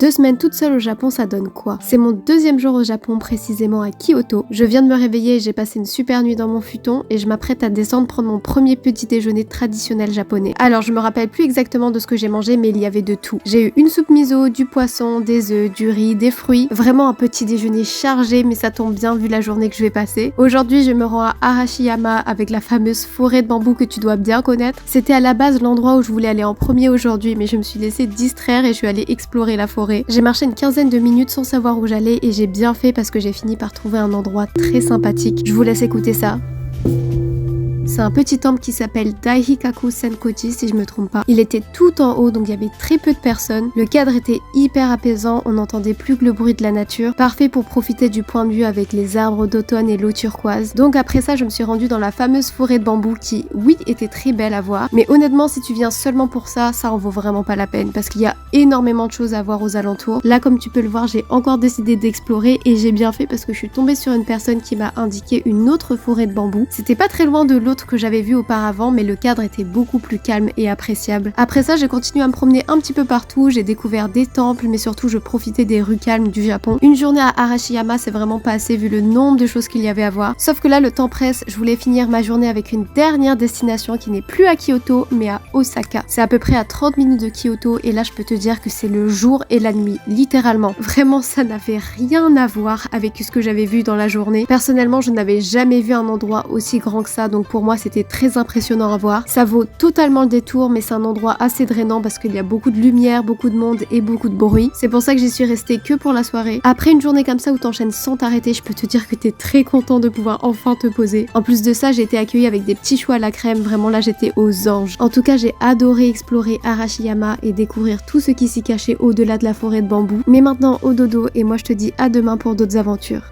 2 semaines toute seule au Japon, ça donne quoi? C'est mon 2e jour au Japon, précisément à Kyoto. Je viens de me réveiller et j'ai passé une super nuit dans mon futon et je m'apprête à descendre prendre mon premier petit déjeuner traditionnel japonais. Alors je me rappelle plus exactement de ce que j'ai mangé, mais il y avait de tout. J'ai eu une soupe miso, du poisson, des œufs, du riz, des fruits. Vraiment un petit déjeuner chargé, mais ça tombe bien vu la journée que je vais passer. Aujourd'hui, je me rends à Arashiyama avec la fameuse forêt de bambou que tu dois bien connaître. C'était à la base l'endroit où je voulais aller en premier aujourd'hui, mais je me suis laissée distraire et je suis allée explorer la forêt. J'ai marché une quinzaine de minutes sans savoir où j'allais et j'ai bien fait parce que j'ai fini par trouver un endroit très sympathique. Je vous laisse écouter ça. C'est un petit temple qui s'appelle Daihikaku Senkoji si je me trompe pas. Il était tout en haut donc il y avait très peu de personnes. Le cadre était hyper apaisant, on n'entendait plus que le bruit de la nature. Parfait pour profiter du point de vue avec les arbres d'automne et l'eau turquoise. Donc après ça je me suis rendue dans la fameuse forêt de bambou qui, oui, était très belle à voir. Mais honnêtement si tu viens seulement pour ça, ça en vaut vraiment pas la peine parce qu'il y a énormément de choses à voir aux alentours. Là comme tu peux le voir j'ai encore décidé d'explorer et j'ai bien fait parce que je suis tombée sur une personne qui m'a indiqué une autre forêt de bambou. C'était pas très loin de l'autre que j'avais vu auparavant, mais le cadre était beaucoup plus calme et appréciable. Après ça, j'ai continué à me promener un petit peu partout, j'ai découvert des temples, mais surtout je profitais des rues calmes du Japon. Une journée à Arashiyama, c'est vraiment pas assez vu le nombre de choses qu'il y avait à voir. Sauf que là, le temps presse, je voulais finir ma journée avec une dernière destination qui n'est plus à Kyoto, mais à Osaka. C'est à peu près à 30 minutes de Kyoto, et là, je peux te dire que c'est le jour et la nuit, littéralement. Vraiment, ça n'avait rien à voir avec ce que j'avais vu dans la journée. Personnellement, je n'avais jamais vu un endroit aussi grand que ça, donc pour moi, c'était très impressionnant à voir. Ça vaut totalement le détour, mais c'est un endroit assez drainant parce qu'il y a beaucoup de lumière, beaucoup de monde et beaucoup de bruit. C'est pour ça que j'y suis restée que pour la soirée. Après une journée comme ça où t'enchaînes sans t'arrêter, je peux te dire que t'es très content de pouvoir enfin te poser. En plus de ça, j'ai été accueillie avec des petits choux à la crème. Vraiment là, j'étais aux anges. En tout cas, j'ai adoré explorer Arashiyama et découvrir tout ce qui s'y cachait au-delà de la forêt de bambou. Mais maintenant, au dodo, et moi je te dis à demain pour d'autres aventures.